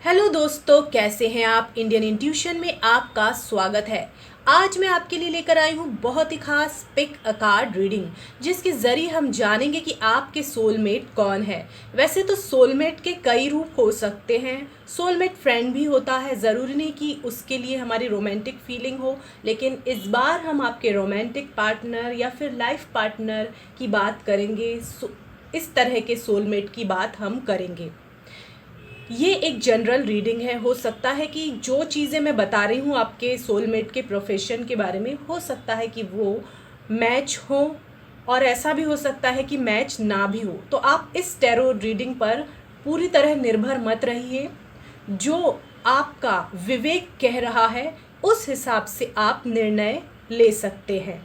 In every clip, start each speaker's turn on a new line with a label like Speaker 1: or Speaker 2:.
Speaker 1: Hello दोस्तों, कैसे हैं आप। इंडियन इंट्यूशन में आपका स्वागत है। आज मैं आपके लिए लेकर आई हूँ बहुत ही खास पिक अ कार्ड रीडिंग, जिसके ज़रिए हम जानेंगे कि आपके सोलमेट कौन है। वैसे तो सोलमेट के कई रूप हो सकते हैं। सोलमेट फ्रेंड भी होता है, ज़रूरी नहीं कि उसके लिए हमारी रोमांटिक फीलिंग हो, लेकिन इस बार हम आपके रोमांटिक पार्टनर या फिर लाइफ पार्टनर की बात करेंगे। इस तरह के सोलमेट की बात हम करेंगे। ये एक जनरल रीडिंग है। हो सकता है कि जो चीज़ें मैं बता रही हूँ आपके सोलमेट के प्रोफेशन के बारे में, हो सकता है कि वो मैच हो, और ऐसा भी हो सकता है कि मैच ना भी हो। तो आप इस टैरो रीडिंग पर पूरी तरह निर्भर मत रहिए। जो आपका विवेक कह रहा है उस हिसाब से आप निर्णय ले सकते हैं।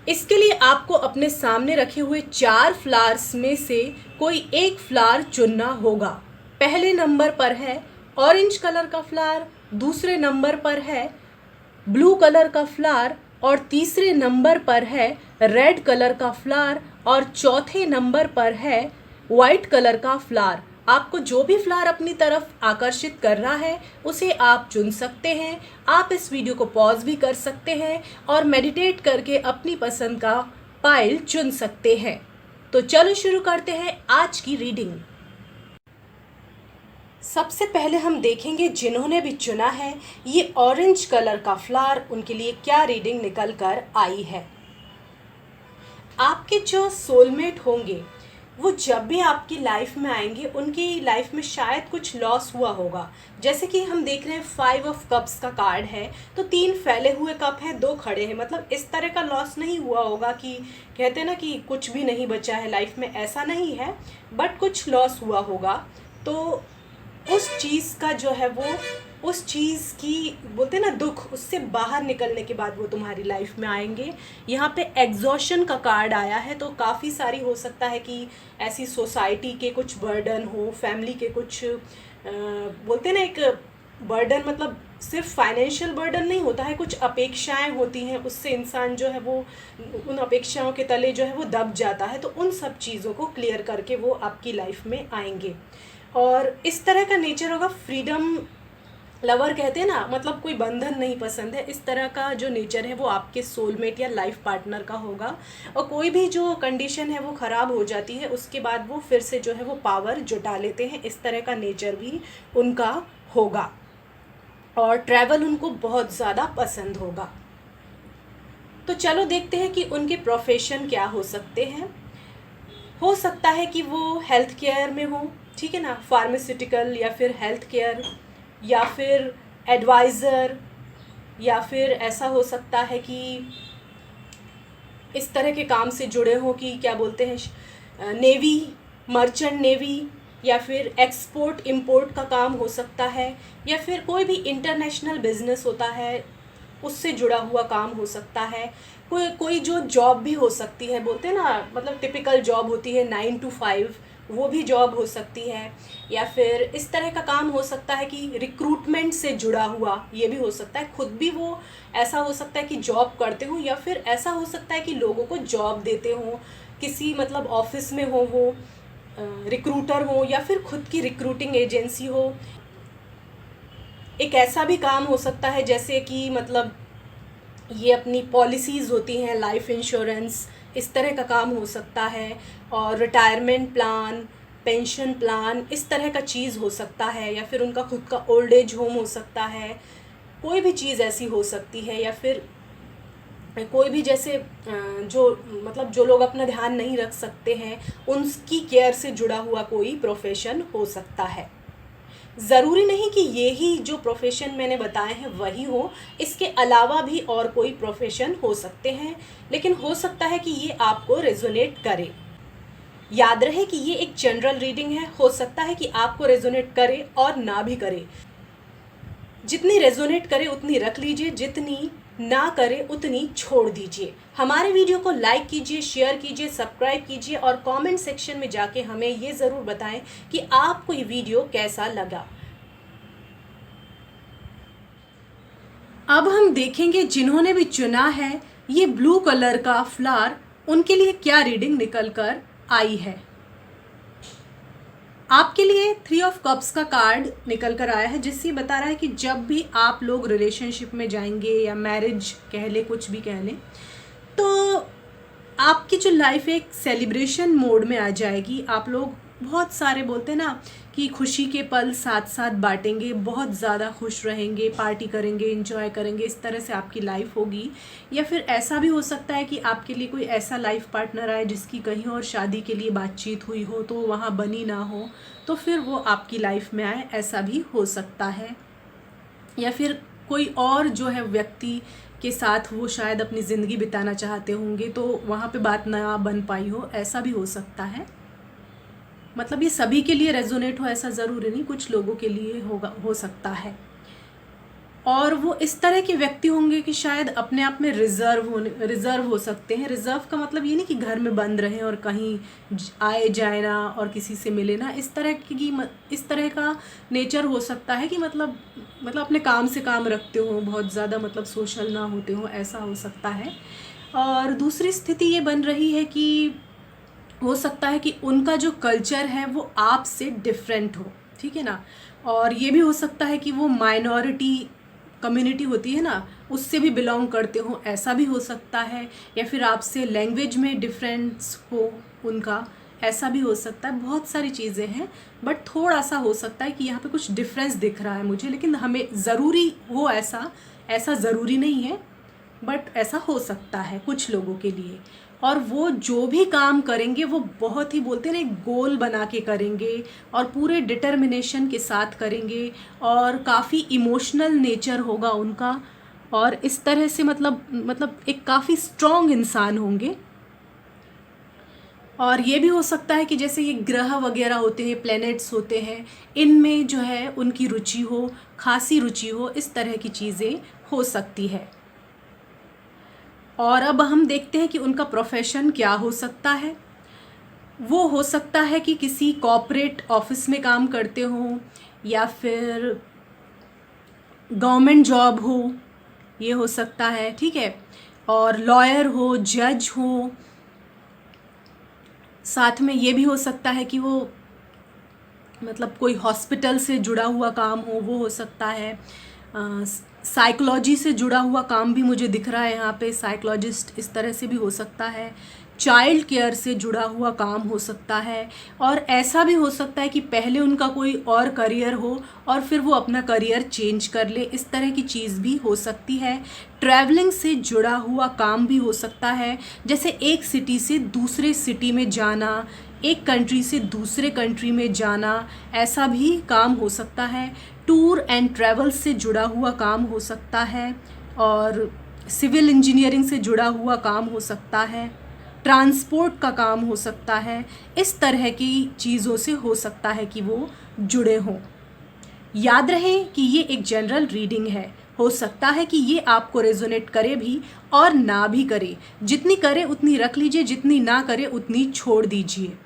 Speaker 1: इसके लिए आपको अपने सामने रखे हुए 4 फ्लावर्स में से कोई एक फ्लावर चुनना होगा। पहले नंबर पर है ऑरेंज कलर का फ्लावर, दूसरे नंबर पर है ब्लू कलर का फ्लावर, और तीसरे नंबर पर है रेड कलर का फ्लावर, और चौथे नंबर पर है वाइट कलर का फ्लावर। आपको जो भी फ्लावर अपनी तरफ आकर्षित कर रहा है उसे आप चुन सकते हैं। आप इस वीडियो को पॉज भी कर सकते हैं और मेडिटेट करके अपनी पसंद का पाइल चुन सकते हैं। तो चलो शुरू करते हैं आज की रीडिंग। सबसे पहले हम देखेंगे जिन्होंने भी चुना है ये ऑरेंज कलर का फ्लावर, उनके लिए क्या रीडिंग निकल कर आई है। आपके जो सोलमेट होंगे वो जब भी आपकी लाइफ में आएंगे उनकी लाइफ में शायद कुछ लॉस हुआ होगा। जैसे कि हम देख रहे हैं 5 ऑफ कप्स का कार्ड है, तो 3 फैले हुए कप हैं, 2 खड़े हैं। मतलब इस तरह का लॉस नहीं हुआ होगा कि कहते हैं ना कि कुछ भी नहीं बचा है लाइफ में, ऐसा नहीं है, बट कुछ लॉस हुआ होगा। तो उस चीज़ का जो है वो, उस चीज़ की बोलते हैं ना दुख, उससे बाहर निकलने के बाद वो तुम्हारी लाइफ में आएंगे। यहाँ पे एग्जॉशन का कार्ड आया है, तो काफ़ी सारी हो सकता है कि ऐसी सोसाइटी के कुछ बर्डन हो, फैमिली के कुछ बोलते हैं ना एक बर्डन, मतलब सिर्फ फाइनेंशियल बर्डन नहीं होता है, कुछ अपेक्षाएं होती हैं, उससे इंसान जो है वो उन अपेक्षाओं के तले जो है वो दब जाता है। तो उन सब चीज़ों को क्लियर करके वो आपकी लाइफ में आएंगे। और इस तरह का नेचर होगा, फ्रीडम लवर कहते हैं ना, मतलब कोई बंधन नहीं पसंद है, इस तरह का जो नेचर है वो आपके सोलमेट या लाइफ पार्टनर का होगा। और कोई भी जो कंडीशन है वो ख़राब हो जाती है, उसके बाद वो फिर से जो है वो पावर जुटा लेते हैं, इस तरह का नेचर भी उनका होगा। और ट्रैवल उनको बहुत ज़्यादा पसंद होगा। तो चलो देखते हैं कि उनके प्रोफेशन क्या हो सकते हैं। हो सकता है कि वो हेल्थ केयर में हो, ठीक है ना, फार्मास्यूटिकल या फिर हेल्थ केयर, या फिर एडवाइज़र, या फिर ऐसा हो सकता है कि इस तरह के काम से जुड़े हो कि क्या बोलते हैं नेवी, मर्चेंट नेवी, या फिर एक्सपोर्ट इंपोर्ट का काम हो सकता है, या फिर कोई भी इंटरनेशनल बिजनेस होता है उससे जुड़ा हुआ काम हो सकता है। कोई जो जॉब भी हो सकती है, बोलते हैं ना, मतलब टिपिकल जॉब होती है 9 to 5, वो भी जॉब हो सकती है। या फिर इस तरह का काम हो सकता है कि रिक्रूटमेंट से जुड़ा हुआ, ये भी हो सकता है। खुद भी वो ऐसा हो सकता है कि जॉब करते हो, या फिर ऐसा हो सकता है कि लोगों को जॉब देते हो, किसी मतलब ऑफिस में हो वो रिक्रूटर हो, या फिर खुद की रिक्रूटिंग एजेंसी हो। एक ऐसा भी काम हो सकता है जैसे कि मतलब ये अपनी पॉलिसीज़ होती हैं, लाइफ इंश्योरेंस, इस तरह का काम हो सकता है। और रिटायरमेंट प्लान, पेंशन प्लान, इस तरह का चीज़ हो सकता है। या फिर उनका खुद का ओल्ड एज होम हो सकता है, कोई भी चीज़ ऐसी हो सकती है। या फिर कोई भी जैसे जो मतलब जो लोग अपना ध्यान नहीं रख सकते हैं, उनकी केयर से जुड़ा हुआ कोई प्रोफेशन हो सकता है। ज़रूरी नहीं कि ये ही जो प्रोफेशन मैंने बताए हैं वही हो, इसके अलावा भी और कोई प्रोफेशन हो सकते हैं, लेकिन हो सकता है कि ये आपको रेजोनेट करे। याद रहे कि ये एक जनरल रीडिंग है, हो सकता है कि आपको रेजोनेट करे और ना भी करे। जितनी रेजोनेट करे उतनी रख लीजिए, जितनी ना करे उतनी छोड़ दीजिए। हमारे वीडियो को लाइक कीजिए, शेयर कीजिए, सब्सक्राइब कीजिए, और कमेंट सेक्शन में जाके हमें ये ज़रूर बताएं कि आपको ये वीडियो कैसा लगा। अब हम देखेंगे जिन्होंने भी चुना है ये ब्लू कलर का फ्लावर, उनके लिए क्या रीडिंग निकल कर आई है। आपके लिए 3 ऑफ कप्स का कार्ड निकल कर आया है, जिससे बता रहा है कि जब भी आप लोग रिलेशनशिप में जाएंगे या मैरिज कह ले, कुछ भी कह लें, तो आपकी जो लाइफ एक सेलिब्रेशन मोड में आ जाएगी। आप लोग बहुत सारे बोलते हैं ना कि खुशी के पल साथ साथ बांटेंगे, बहुत ज़्यादा खुश रहेंगे, पार्टी करेंगे, एंजॉय करेंगे, इस तरह से आपकी लाइफ होगी। या फिर ऐसा भी हो सकता है कि आपके लिए कोई ऐसा लाइफ पार्टनर आए जिसकी कहीं और शादी के लिए बातचीत हुई हो तो वहाँ बनी ना हो, तो फिर वो आपकी लाइफ में आए, ऐसा भी हो सकता है। या फिर कोई और जो है व्यक्ति के साथ वो शायद अपनी ज़िंदगी बिताना चाहते होंगे तो वहाँ पे बात ना बन पाई हो, ऐसा भी हो सकता है। मतलब ये सभी के लिए रेजोनेट हो ऐसा ज़रूरी नहीं, कुछ लोगों के लिए हो सकता है। और वो इस तरह के व्यक्ति होंगे कि शायद अपने आप में रिज़र्व हो सकते हैं। रिज़र्व का मतलब ये नहीं कि घर में बंद रहें और कहीं आए जाए ना और किसी से मिले ना, इस तरह का नेचर हो सकता है कि मतलब अपने काम से काम रखते हो, बहुत ज़्यादा मतलब सोशल ना होते हो, ऐसा हो सकता है। और दूसरी स्थिति ये बन रही है कि हो सकता है कि उनका जो कल्चर है वो आपसे डिफरेंट हो, ठीक है ना। और ये भी हो सकता है कि वो माइनॉरिटी कम्युनिटी होती है ना, उससे भी बिलोंग करते हो, ऐसा भी हो सकता है। या फिर आपसे लैंग्वेज में डिफरेंस हो उनका, ऐसा भी हो सकता है। बहुत सारी चीज़ें हैं, बट थोड़ा सा हो सकता है कि यहाँ पे कुछ डिफरेंस दिख रहा है मुझे, लेकिन हमें ज़रूरी हो ऐसा ज़रूरी नहीं है, बट ऐसा हो सकता है कुछ लोगों के लिए। और वो जो भी काम करेंगे वो बहुत ही बोलते हैं ना एक गोल बना के करेंगे और पूरे डिटर्मिनेशन के साथ करेंगे, और काफ़ी इमोशनल नेचर होगा उनका, और इस तरह से मतलब एक काफ़ी स्ट्रॉन्ग इंसान होंगे। और ये भी हो सकता है कि जैसे ये ग्रह वगैरह होते हैं, प्लैनेट्स होते हैं, इनमें जो है उनकी रुचि हो, खासी रुचि हो, इस तरह की चीज़ें हो सकती है। और अब हम देखते हैं कि उनका प्रोफेशन क्या हो सकता है। वो हो सकता है कि किसी कॉर्पोरेट ऑफिस में काम करते हों, या फिर गवर्नमेंट जॉब हो, ये हो सकता है, ठीक है। और लॉयर हो, जज हो, साथ में ये भी हो सकता है कि वो मतलब कोई हॉस्पिटल से जुड़ा हुआ काम हो, वो हो सकता है। साइकोलॉजी से जुड़ा हुआ काम भी मुझे दिख रहा है यहाँ पे, साइकोलॉजिस्ट, इस तरह से भी हो सकता है। चाइल्ड केयर से जुड़ा हुआ काम हो सकता है। और ऐसा भी हो सकता है कि पहले उनका कोई और करियर हो और फिर वो अपना करियर चेंज कर ले, इस तरह की चीज़ भी हो सकती है। ट्रैवलिंग से जुड़ा हुआ काम भी हो सकता है, जैसे एक सिटी से दूसरे सिटी में जाना, एक कंट्री से दूसरे कंट्री में जाना, ऐसा भी काम हो सकता है। टूर एंड ट्रैवल से जुड़ा हुआ काम हो सकता है, और सिविल इंजीनियरिंग से जुड़ा हुआ काम हो सकता है, ट्रांसपोर्ट का काम हो सकता है। इस तरह की चीज़ों से हो सकता है कि वो जुड़े हों। याद रहे कि ये एक जनरल रीडिंग है, हो सकता है कि ये आपको रेजोनेट करे भी और ना भी करे। जितनी करे उतनी रख लीजिए, जितनी ना करे उतनी छोड़ दीजिए।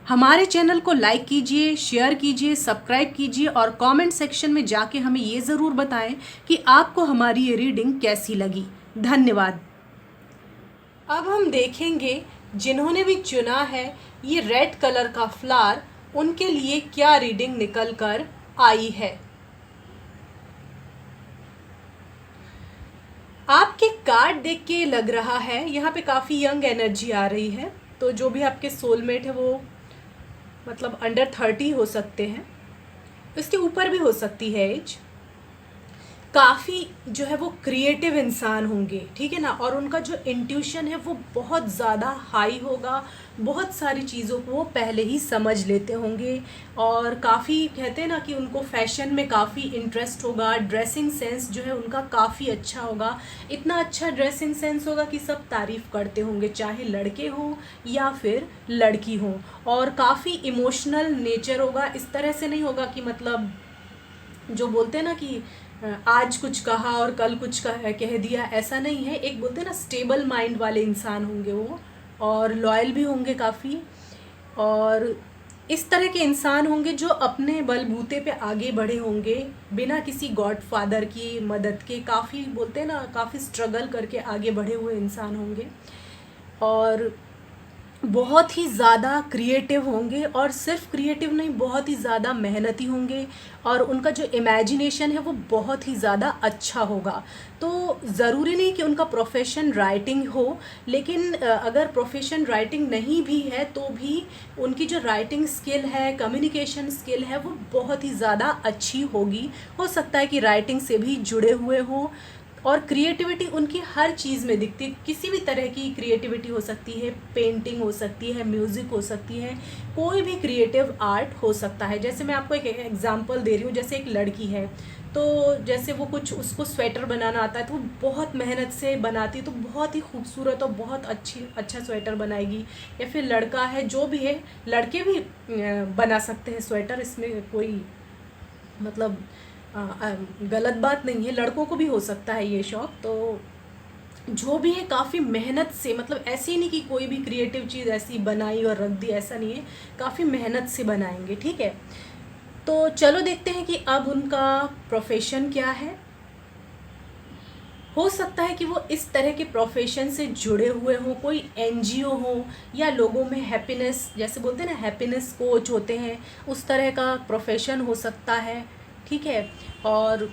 Speaker 1: हमारे चैनल को लाइक कीजिए, शेयर कीजिए, सब्सक्राइब कीजिए, और कमेंट सेक्शन में जाके हमें ये ज़रूर बताएं कि आपको हमारी ये रीडिंग कैसी लगी। धन्यवाद। अब हम देखेंगे जिन्होंने भी चुना है ये रेड कलर का फ्लावर, उनके लिए क्या रीडिंग निकल कर आई है। आपके कार्ड देख के लग रहा है यहाँ पे काफ़ी यंग एनर्जी आ रही है, तो जो भी आपके सोलमेट है वो मतलब अंडर 30 हो सकते हैं, इसके ऊपर भी हो सकती है एज। काफ़ी जो है वो क्रिएटिव इंसान होंगे, ठीक है ना। और उनका जो इंट्यूशन है वो बहुत ज़्यादा हाई होगा, बहुत सारी चीज़ों को वो पहले ही समझ लेते होंगे। और काफ़ी कहते हैं ना कि उनको फैशन में काफ़ी इंटरेस्ट होगा, ड्रेसिंग सेंस जो है उनका काफ़ी अच्छा होगा। इतना अच्छा ड्रेसिंग सेंस होगा कि सब तारीफ़ करते होंगे, चाहे लड़के हों या फिर लड़की हों। और काफ़ी इमोशनल नेचर होगा, इस तरह से नहीं होगा कि मतलब जो बोलते हैं ना कि आज कुछ कहा और कल कुछ कह दिया, ऐसा नहीं है। एक बोलते हैं ना स्टेबल माइंड वाले इंसान होंगे वो, और लॉयल भी होंगे काफ़ी। और इस तरह के इंसान होंगे जो अपने बलबूते पे आगे बढ़े होंगे बिना किसी गॉडफादर की मदद के। काफ़ी बोलते हैं ना काफ़ी स्ट्रगल करके आगे बढ़े हुए इंसान होंगे। और बहुत ही ज़्यादा क्रिएटिव होंगे, और सिर्फ क्रिएटिव नहीं, बहुत ही ज़्यादा मेहनती होंगे, और उनका जो इमेजिनेशन है वो बहुत ही ज़्यादा अच्छा होगा। तो ज़रूरी नहीं कि उनका प्रोफेशन राइटिंग हो, लेकिन अगर प्रोफेशन राइटिंग नहीं भी है तो भी उनकी जो राइटिंग स्किल है, कम्युनिकेशन स्किल है, वो बहुत ही ज़्यादा अच्छी होगी। हो सकता है कि राइटिंग से भी जुड़े हुए हों, और क्रिएटिविटी उनकी हर चीज़ में दिखती है। किसी भी तरह की क्रिएटिविटी हो सकती है, पेंटिंग हो सकती है, म्यूज़िक हो सकती है, कोई भी क्रिएटिव आर्ट हो सकता है। जैसे मैं आपको एक एग्जांपल दे रही हूँ, जैसे एक लड़की है, तो जैसे वो कुछ उसको स्वेटर बनाना आता है, तो वो बहुत मेहनत से बनाती है, तो बहुत ही खूबसूरत और बहुत अच्छा स्वेटर बनाएगी। या फिर लड़का है, जो भी है, लड़के भी बना सकते हैं स्वेटर, इसमें कोई मतलब गलत बात नहीं है, लड़कों को भी हो सकता है ये शौक़। तो जो भी है काफ़ी मेहनत से, मतलब ऐसे ही नहीं कि कोई भी क्रिएटिव चीज़ ऐसी बनाई और रख दी, ऐसा नहीं है, काफ़ी मेहनत से बनाएंगे। ठीक है, तो चलो देखते हैं कि अब उनका प्रोफेशन क्या है। हो सकता है कि वो इस तरह के प्रोफेशन से जुड़े हुए हों, कोई एनजीओ हो, या लोगों में हैप्पीनेस, जैसे बोलते हैं ना, हैप्पीनेस कोच होते हैं, उस तरह का प्रोफेशन हो सकता है। ठीक है, और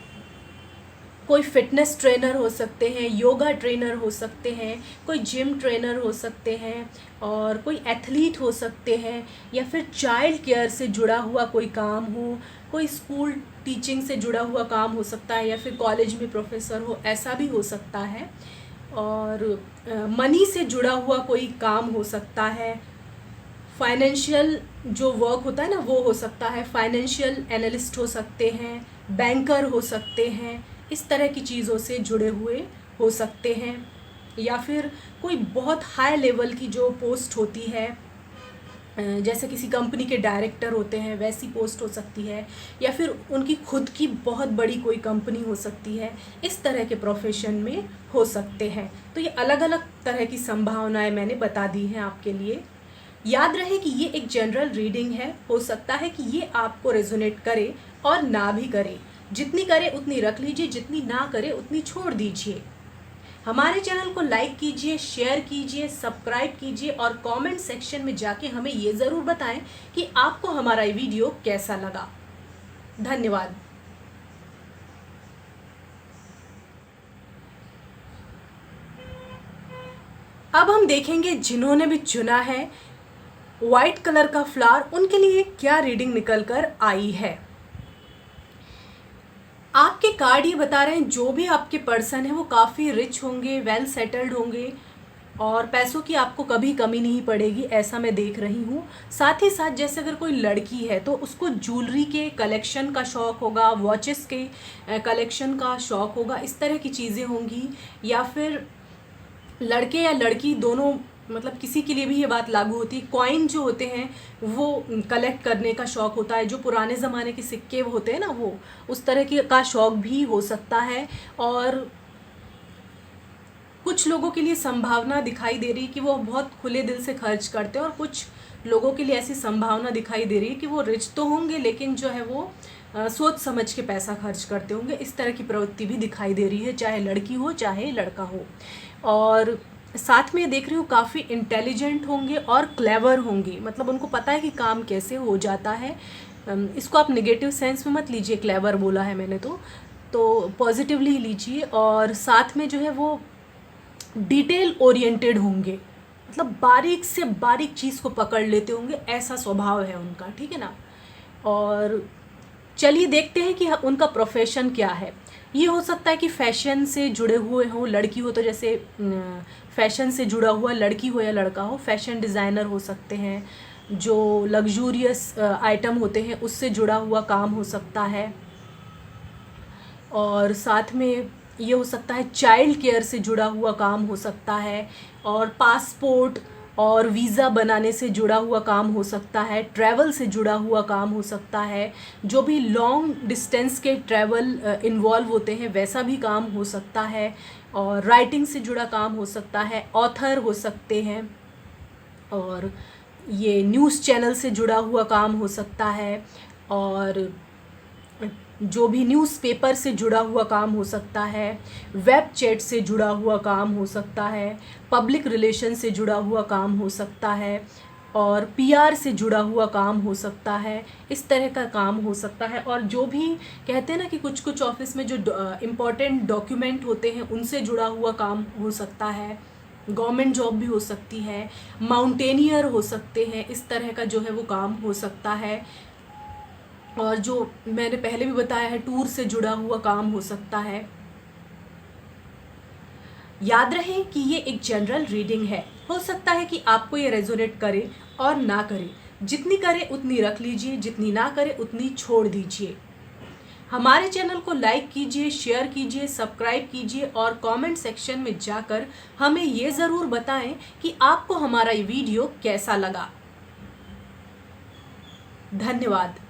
Speaker 1: कोई फिटनेस ट्रेनर हो सकते हैं, योगा ट्रेनर हो सकते हैं, कोई जिम ट्रेनर हो सकते हैं, और कोई एथलीट हो सकते हैं, या फिर चाइल्ड केयर से जुड़ा हुआ कोई काम हो, कोई स्कूल टीचिंग से जुड़ा हुआ काम हो सकता है, या फिर कॉलेज में प्रोफेसर हो, ऐसा भी हो सकता है। और मनी से जुड़ा हुआ कोई काम हो सकता है, फाइनेंशियल जो वर्क होता है ना वो हो सकता है, फाइनेंशियल एनालिस्ट हो सकते हैं, बैंकर हो सकते हैं, इस तरह की चीज़ों से जुड़े हुए हो सकते हैं। या फिर कोई बहुत हाई लेवल की जो पोस्ट होती है, जैसे किसी कंपनी के डायरेक्टर होते हैं, वैसी पोस्ट हो सकती है, या फिर उनकी खुद की बहुत बड़ी कोई कंपनी हो सकती है, इस तरह के प्रोफेशन में हो सकते हैं। तो ये अलग अलग तरह की संभावनाएं मैंने बता दी हैं आपके लिए। याद रहे कि ये एक जनरल रीडिंग है, हो सकता है कि ये आपको रेजोनेट करे और ना भी करे। जितनी करे उतनी रख लीजिए, जितनी ना करे उतनी छोड़ दीजिए। हमारे चैनल को लाइक कीजिए, शेयर कीजिए, सब्सक्राइब कीजिए, और कमेंट सेक्शन में जाके हमें ये ज़रूर बताएं कि आपको हमारा ये वीडियो कैसा लगा। धन्यवाद। अब हम देखेंगे जिन्होंने भी चुना है वाइट कलर का फ्लावर, उनके लिए क्या रीडिंग निकल कर आई है। आपके कार्ड ये बता रहे हैं जो भी आपके पर्सन है वो काफ़ी रिच होंगे, वेल सेटल्ड होंगे, और पैसों की आपको कभी कमी नहीं पड़ेगी, ऐसा मैं देख रही हूँ। साथ ही साथ जैसे अगर कोई लड़की है तो उसको ज्वेलरी के कलेक्शन का शौक़ होगा, वॉचेस के कलेक्शन का शौक़ होगा, इस तरह की चीज़ें होंगी। या फिर लड़के या लड़की दोनों, मतलब किसी के लिए भी ये बात लागू होती है, कॉइन जो होते हैं वो कलेक्ट करने का शौक़ होता है, जो पुराने ज़माने के सिक्के होते हैं ना, वो उस तरह के का शौक़ भी हो सकता है। और कुछ लोगों के लिए संभावना दिखाई दे रही है कि वो बहुत खुले दिल से खर्च करते हैं, और कुछ लोगों के लिए ऐसी संभावना दिखाई दे रही है कि वो रिच तो होंगे लेकिन जो है वो सोच समझ के पैसा खर्च करते होंगे। इस तरह की प्रवृत्ति भी दिखाई दे रही है, चाहे लड़की हो चाहे लड़का हो। और साथ में देख रही हूँ काफ़ी इंटेलिजेंट होंगे और क्लेवर होंगे, मतलब उनको पता है कि काम कैसे हो जाता है। इसको आप नेगेटिव सेंस में मत लीजिए, क्लेवर बोला है मैंने तो पॉजिटिवली लीजिए। और साथ में जो है वो डिटेल ओरिएंटेड होंगे, मतलब बारीक से बारीक चीज़ को पकड़ लेते होंगे, ऐसा स्वभाव है उनका। ठीक है ना। और चलिए देखते हैं कि उनका प्रोफेशन क्या है। ये हो सकता है कि फ़ैशन से जुड़े हुए हों, लड़की हो तो जैसे फ़ैशन से जुड़ा हुआ, लड़की हो या लड़का हो, फ़ैशन डिज़ाइनर हो सकते हैं, जो लग्जूरियस आइटम होते हैं उससे जुड़ा हुआ काम हो सकता है। और साथ में ये हो सकता है चाइल्ड केयर से जुड़ा हुआ काम हो सकता है, और पासपोर्ट और वीज़ा बनाने से जुड़ा हुआ काम हो सकता है, ट्रैवल से जुड़ा हुआ काम हो सकता है, जो भी लॉन्ग डिस्टेंस के ट्रैवल इन्वॉल्व होते हैं वैसा भी काम हो सकता है, और राइटिंग से जुड़ा काम हो सकता है, ऑथर हो सकते हैं, और ये न्यूज़ चैनल से जुड़ा हुआ काम हो सकता है, और जो भी न्यूज़पेपर से जुड़ा हुआ काम हो सकता है, वेब चैट से जुड़ा हुआ काम हो सकता है, पब्लिक रिलेशन से जुड़ा हुआ काम हो सकता है, और पीआर से जुड़ा हुआ काम हो सकता है। इस तरह का काम हो सकता है। और जो भी कहते हैं ना कि कुछ कुछ ऑफिस में जो इम्पोर्टेंट डॉक्यूमेंट होते हैं उनसे जुड़ा हुआ काम हो सकता है। गवर्नमेंट जॉब भी हो सकती है, माउंटेनियर हो सकते हैं, इस तरह का जो है वो काम हो सकता है। और जो मैंने पहले भी बताया है, टूर से जुड़ा हुआ काम हो सकता है। याद रहे कि ये एक जनरल रीडिंग है। हो सकता है कि आपको ये रेजोनेट करे और ना करे। जितनी करे उतनी रख लीजिए, जितनी ना करे उतनी छोड़ दीजिए। हमारे चैनल को लाइक कीजिए, शेयर कीजिए, सब्सक्राइब कीजिए और कमेंट सेक्शन में जाकर हमें ये ज़रूर बताएं कि आपको हमारा ये वीडियो कैसा लगा। धन्यवाद।